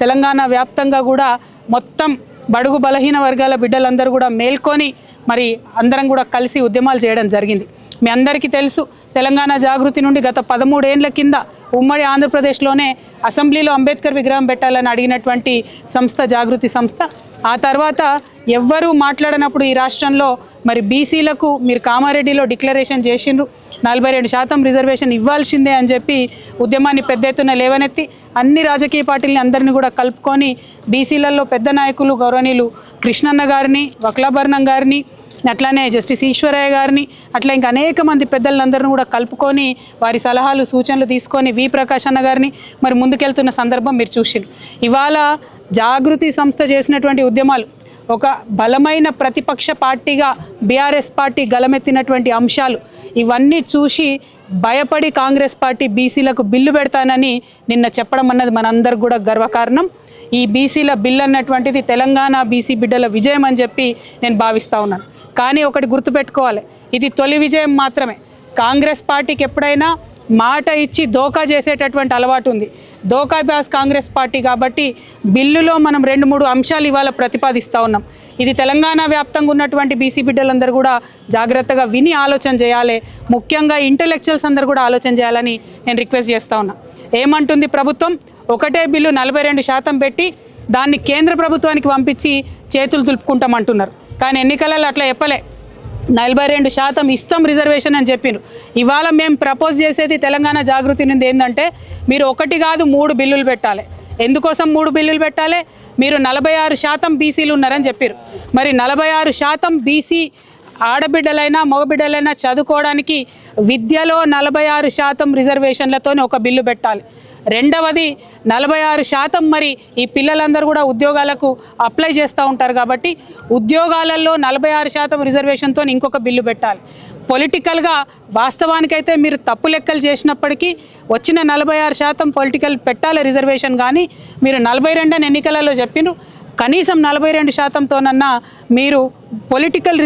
తెలంగాణ వ్యాప్తంగా కూడా మొత్తం బడుగు బలహీన వర్గాల బిడ్డలందరూ కూడా మేల్కొని మరి అందరం కూడా కలిసి ఉద్యమాలు చేయడం జరిగింది. మీ అందరికీ తెలుసు, తెలంగాణ జాగృతి నుండి గత 13 ఏళ్ల కింద ఉమ్మడి ఆంధ్రప్రదేశ్లోనే అసెంబ్లీలో అంబేద్కర్ విగ్రహం పెట్టాలని అడిగినటువంటి సంస్థ జాగృతి సంస్థ. ఆ తర్వాత ఎవ్వరూ మాట్లాడనప్పుడు ఈ రాష్ట్రంలో మరి బీసీలకు మీరు కామారెడ్డిలో డిక్లరేషన్ చేసిండ్రు, 42% రిజర్వేషన్ ఇవ్వాల్సిందే అని చెప్పి ఉద్యమాన్ని పెద్ద ఎత్తున లేవనెత్తి అన్ని రాజకీయ పార్టీలని అందరినీ కూడా కలుపుకొని బీసీలలో పెద్ద నాయకులు గౌరవనీయులు కృష్ణన్న గారిని, వక్లాభరణం గారిని, అట్లానే జస్టిస్ ఈశ్వరయ్య గారిని, అట్లా ఇంకా అనేక మంది పెద్దలందరినీ కూడా కలుపుకొని వారి సలహాలు సూచనలు తీసుకొని వి ప్రకాష్ అన్న గారిని మరి ముందుకెళ్తున్న సందర్భం మీరు చూసిండ్రు. ఇవాళ జాగృతి సంస్థ చేసినటువంటి ఉద్యమాలు ఒక బలమైన ప్రతిపక్ష పార్టీగా బీఆర్ఎస్ పార్టీ గలమెత్తినటువంటి అంశాలు ఇవన్నీ చూసి భయపడి కాంగ్రెస్ పార్టీ బీసీలకు బిల్లు పెడతానని నిన్న చెప్పడం అన్నది మనందరికి కూడా గర్వకారణం. ఈ బీసీల బిల్లు అన్నటువంటిది తెలంగాణ బీసీ బిడ్డల విజయం అని చెప్పి నేను భావిస్తూ ఉన్నాను. కానీ ఒకటి గుర్తుపెట్టుకోవాలి, ఇది తొలి విజయం మాత్రమే. కాంగ్రెస్ పార్టీకి ఎప్పుడైనా మాట ఇచ్చి దోకా చేసేటటువంటి అలవాటు ఉంది. దోకా బ్యాస్ కాంగ్రెస్ పార్టీ కాబట్టి బిల్లులో మనం 2-3 అంశాలు ఇవాళ ప్రతిపాదిస్తూ ఉన్నాం. ఇది తెలంగాణ వ్యాప్తంగా ఉన్నటువంటి బీసీ బిడ్డలందరూ కూడా జాగ్రత్తగా విని ఆలోచన చేయాలి. ముఖ్యంగా ఇంటెలెక్చువల్స్ అందరూ కూడా ఆలోచన చేయాలని నేను రిక్వెస్ట్ చేస్తూ ఉన్నా. ఏమంటుంది ప్రభుత్వం? ఒకటే బిల్లు 42% పెట్టి దాన్ని కేంద్ర ప్రభుత్వానికి పంపించి చేతులు దులుపుకుంటామంటున్నారు. కానీ ఎన్నికలలో అట్లా చెప్పలే, 42% ఇస్తాం రిజర్వేషన్ అని చెప్పిండ్రు. ఇవాళ మేము ప్రపోజ్ చేసేది తెలంగాణ జాగృతి నుండి ఏంటంటే మీరు 1 కాదు 3 బిల్లులు పెట్టాలి. ఎందుకోసం 3 బిల్లులు పెట్టాలి? మీరు 46% బీసీలు ఉన్నారని చెప్పారు. మరి 46% బీసీ ఆడబిడ్డలైనా మగబిడ్డలైనా చదువుకోవడానికి విద్యలో 46% రిజర్వేషన్లతోనే ఒక బిల్లు పెట్టాలి. రెండవది 46% మరి ఈ పిల్లలందరూ కూడా ఉద్యోగాలకు అప్లై చేస్తూ ఉంటారు కాబట్టి ఉద్యోగాలలో 46% రిజర్వేషన్తో ఇంకొక బిల్లు పెట్టాలి. పొలిటికల్గా వాస్తవానికైతే మీరు తప్పు లెక్కలు చేసినప్పటికీ వచ్చిన 46% పొలిటికల్ పెట్టాలి రిజర్వేషన్. కానీ మీరు 42 ఎన్నికలలో చెప్పిండ్రు, కనీసం 42%తోనన్నా మీరు పొలిటికల్